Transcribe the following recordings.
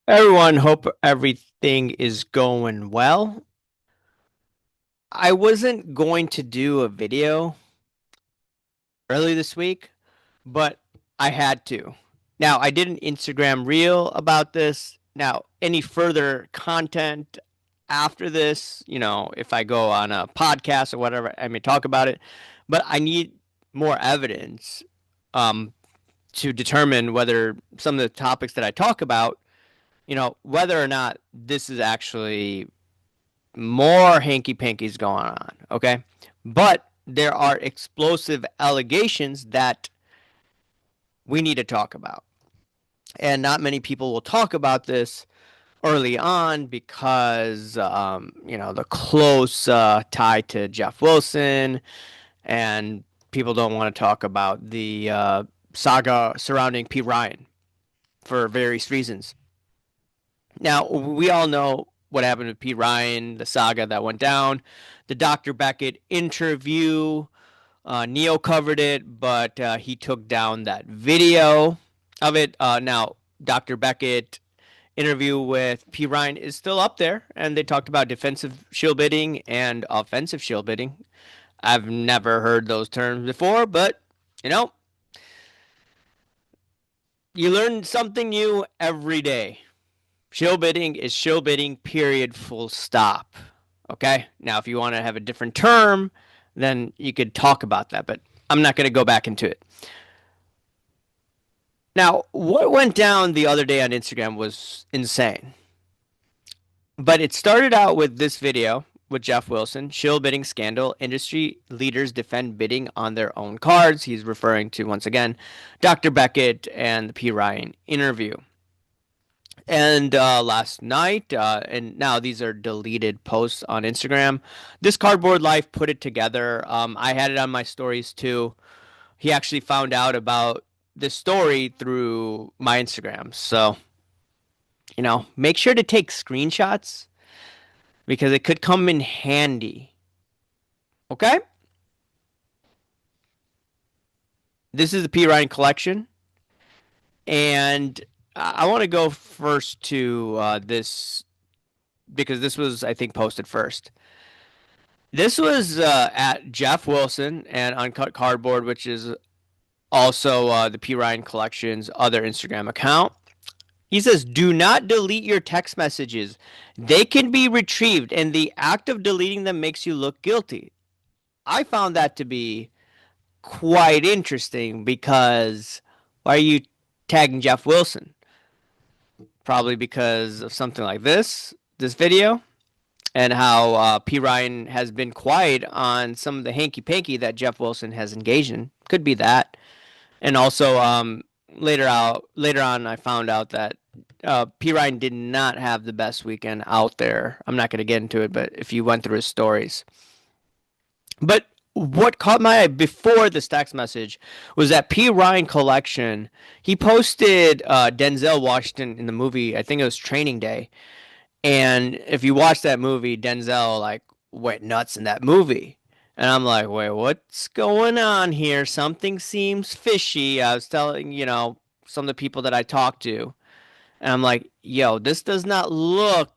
Everyone, hope everything is going well. I wasn't going to do a video early this week, but I had to. Now, I did an Instagram reel about this. Now, any further content after this, if I go on a podcast or whatever, I may talk about it, but I need more evidence um, to determine whether some of the topics that I talk about, whether or not this is actually more hanky pankies going on. Okay. But there are explosive allegations that we need to talk about. And not many people will talk about this early on because, the close tie to Jeff Wilson, and people don't want to talk about the saga surrounding P. Ryan for various reasons. Now, we all know what happened with Pete Ryan, the saga that went down, the Dr. Beckett interview. Neo covered it, but he took down that video of it. Now, Dr. Beckett interview with P. Ryan is still up there, and they talked about defensive shield bidding and offensive shield bidding. I've never heard those terms before, but you know, you learn something new every day. Shill bidding is shill bidding, period, full stop. Okay? Now, if you want to have a different term, then you could talk about that, but I'm not going to go back into it. Now, what went down the other day on Instagram was insane. But it started out with this video with Jeff Wilson, shill bidding scandal. Industry leaders defend bidding on their own cards. He's referring to, once again, Dr. Beckett and the P. Ryan interview. And last night, and now these are deleted posts on Instagram. This Cardboard Life put it together. I had it on my stories too. He actually found out about this story through my Instagram. So, make sure to take screenshots because it could come in handy. Okay? This is the P. Ryan collection. And I want to go first to this because this was, I think, posted first. This was at Jeff Wilson and Uncut Cardboard, which is also the P. Ryan Collection's other Instagram account. He says, "Do not delete your text messages. They can be retrieved, and the act of deleting them makes you look guilty." I found that to be quite interesting because why are you tagging Jeff Wilson? Probably because of something like this video, and how P. Ryan has been quiet on some of the hanky panky that Jeff Wilson has engaged in. Could be that. And also, later on, I found out that P. Ryan did not have the best weekend out there. I'm not going to get into it, but if you went through his stories. But what caught my eye before this text message was that P. Ryan collection. He posted Denzel Washington in the movie. I think it was Training Day. And if you watch that movie, Denzel like went nuts in that movie. And I'm like, wait, what's going on here? Something seems fishy. I was telling, some of the people that I talked to, and I'm like, yo, this does not look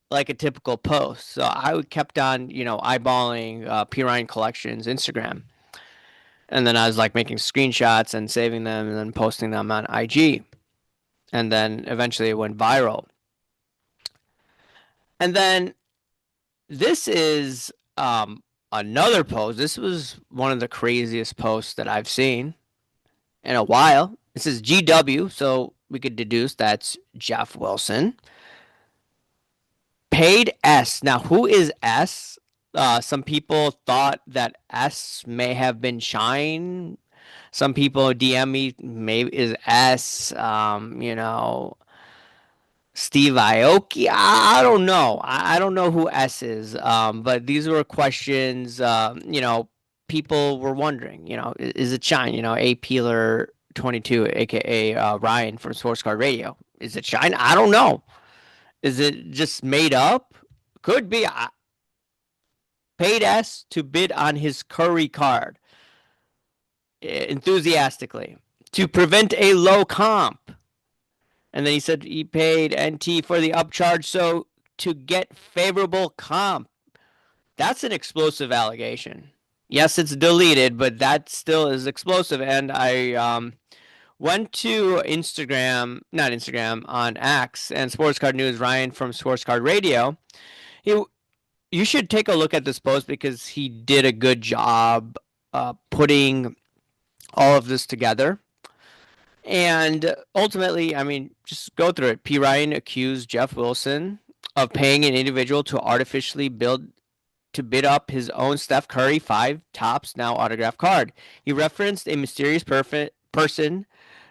like a typical post. So I kept on, eyeballing P. Ryan Collections Instagram. And then I was like making screenshots and saving them and then posting them on IG. And then eventually it went viral. And then this is another post. This was one of the craziest posts that I've seen in a while. This is GW, so we could deduce that's Jeff Wilson. Paid S. Now, who is S? Some people thought that S may have been Shine. Some people DM me, maybe is S, Steve Aoki. I don't know. I don't know who S is. But these were questions, people were wondering, is it Shine? A Peeler 22, aka Ryan from Sports Card Radio. Is it Shine? I don't know. Is it just made up? Could be. Paid S to bid on his Curry card enthusiastically to prevent a low comp. And then he said he paid NT for the upcharge so to get favorable comp. That's an explosive allegation. Yes, it's deleted, but that still is explosive. And I went to Instagram, not Instagram, on X and Sports Card News. Ryan from Sports Card Radio. He, you should take a look at this post because he did a good job putting all of this together. And ultimately, I mean, just go through it. P. Ryan accused Jeff Wilson of paying an individual to artificially bid up his own Steph Curry 5 tops now autograph card. He referenced a mysterious person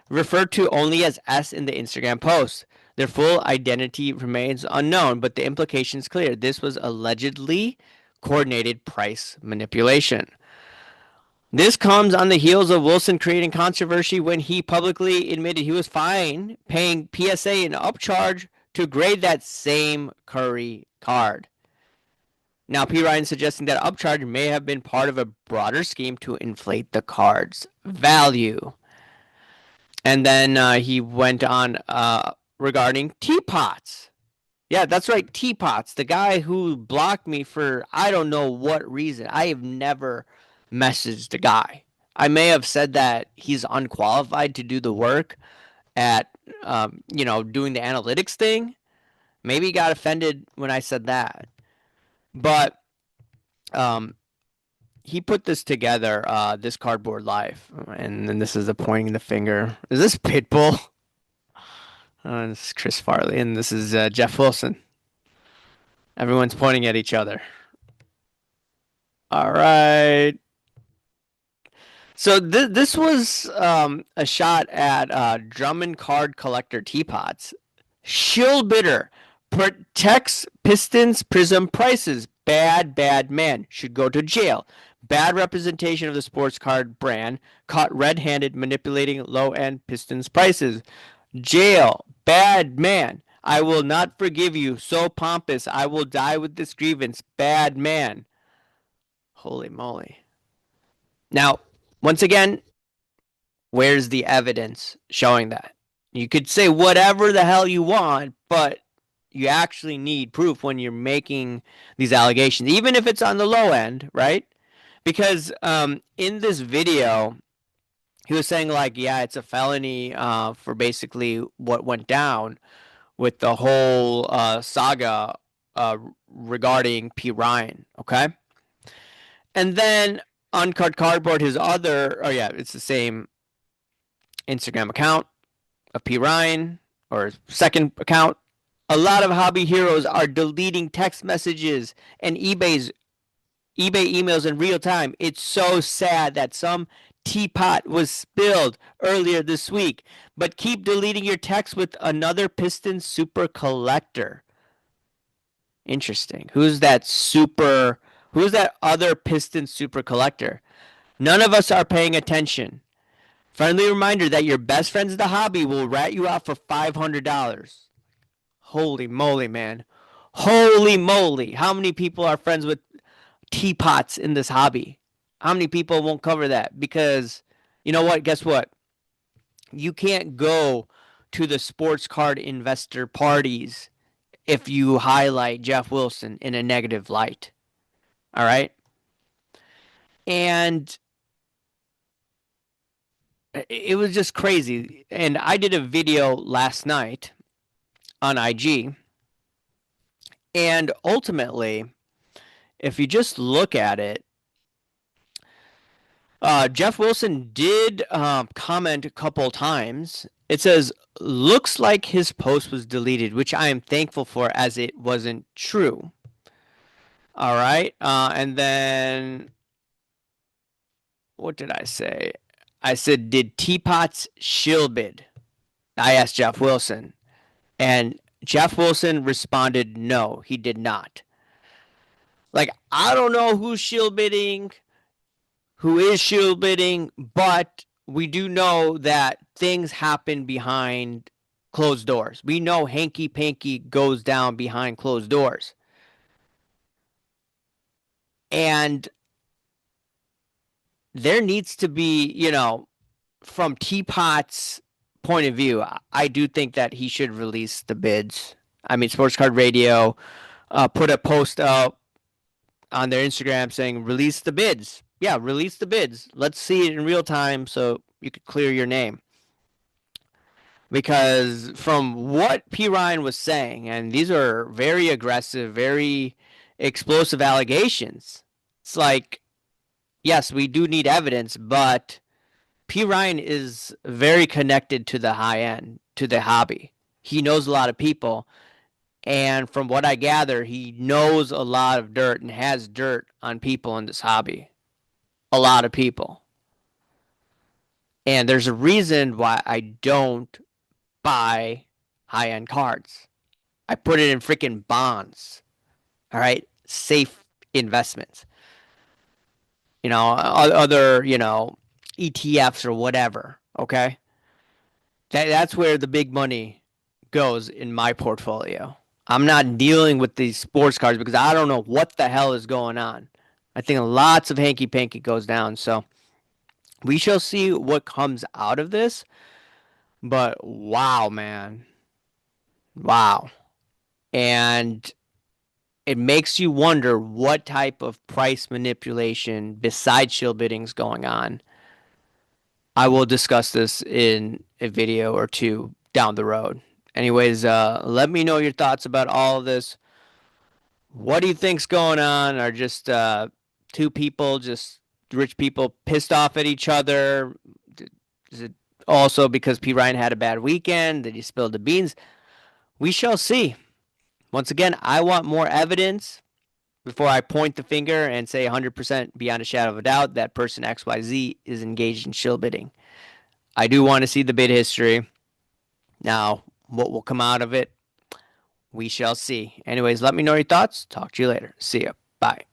referred to only as S in the Instagram post. Their full identity remains unknown, but the implication is clear. This was allegedly coordinated price manipulation. This comes on the heels of Wilson creating controversy when he publicly admitted he was fine paying PSA an upcharge to grade that same Curry card. Now, P. Ryan suggesting that upcharge may have been part of a broader scheme to inflate the card's value. And then he went on regarding teapots. Yeah, that's right, teapots. The guy who blocked me for I don't know what reason. I have never messaged the guy. I may have said that he's unqualified to do the work at, doing the analytics thing. Maybe he got offended when I said that. But um, he put this together, this cardboard life, and then this is the pointing the finger. Is this Pitbull? This is Chris Farley, and this is Jeff Wilson. Everyone's pointing at each other. All right. So this was a shot at Drummond card collector teapots. Shill bidder protects Pistons Prism prices. Bad man should go to jail. Bad representation of the sports card brand. Caught red-handed manipulating low-end Pistons prices. Jail. Bad man. I will not forgive you. So pompous. I will die with this grievance. Bad man. Holy moly. Now, once again, where's the evidence showing that? You could say whatever the hell you want, but you actually need proof when you're making these allegations, even if it's on the low end, right? Because in this video, he was saying like, yeah, it's a felony for basically what went down with the whole saga regarding P. Ryan, okay? And then Uncut Cardboard, his other, oh yeah, it's the same Instagram account of P. Ryan, or second account. A lot of hobby heroes are deleting text messages and eBay emails in real time. It's so sad that some teapot was spilled earlier this week, but keep deleting your text with another Piston super collector. Interesting. Who's that other Piston super collector? None of us are paying attention. Friendly reminder that your best friends in the hobby will rat you out for $500. Holy moly, man. Holy moly. How many people are friends with teapots in this hobby? How many people won't cover that? Because, you know what? Guess what? You can't go to the sports card investor parties if you highlight Jeff Wilson in a negative light. All right? And it was just crazy. And I did a video last night on IG. And ultimately, if you just look at it, Jeff Wilson did comment a couple times. It says, looks like his post was deleted, which I am thankful for as it wasn't true. All right. And then what did I say? I said, did Teapot's shill bid? I asked Jeff Wilson. And Jeff Wilson responded, no, he did not. Like, I don't know who's shill bidding, who is shill bidding, but we do know that things happen behind closed doors. We know hanky panky goes down behind closed doors. And there needs to be, from Teapot's point of view, I do think that he should release the bids. I mean, Sports Card Radio put a post out on their Instagram saying, release the bids. Yeah, release the bids. Let's see it in real time so you could clear your name. Because from what P. Ryan was saying, and these are very aggressive, very explosive allegations, it's like, yes, we do need evidence, but P. Ryan is very connected to the high end, to the hobby. He knows a lot of people. And from what I gather, he knows a lot of dirt and has dirt on people in this hobby. A lot of people. And there's a reason why I don't buy high end cards. I put it in freaking bonds. All right. Safe investments. Other, ETFs or whatever. Okay. That's where the big money goes in my portfolio. I'm not dealing with these sports cards because I don't know what the hell is going on. I think lots of hanky panky goes down. So we shall see what comes out of this. But wow, man. Wow. And it makes you wonder what type of price manipulation besides shill bidding is going on. I will discuss this in a video or two down the road. Anyways, let me know your thoughts about all of this. What do you think's going on? Are just two people, just rich people, pissed off at each other? Is it also because P. Ryan had a bad weekend? Did he spill the beans? We shall see. Once again, I want more evidence before I point the finger and say 100% beyond a shadow of a doubt that person XYZ is engaged in shill bidding. I do want to see the bid history. Now, what will come out of it, we shall see. Anyways, let me know your thoughts. Talk to you later. See ya. Bye.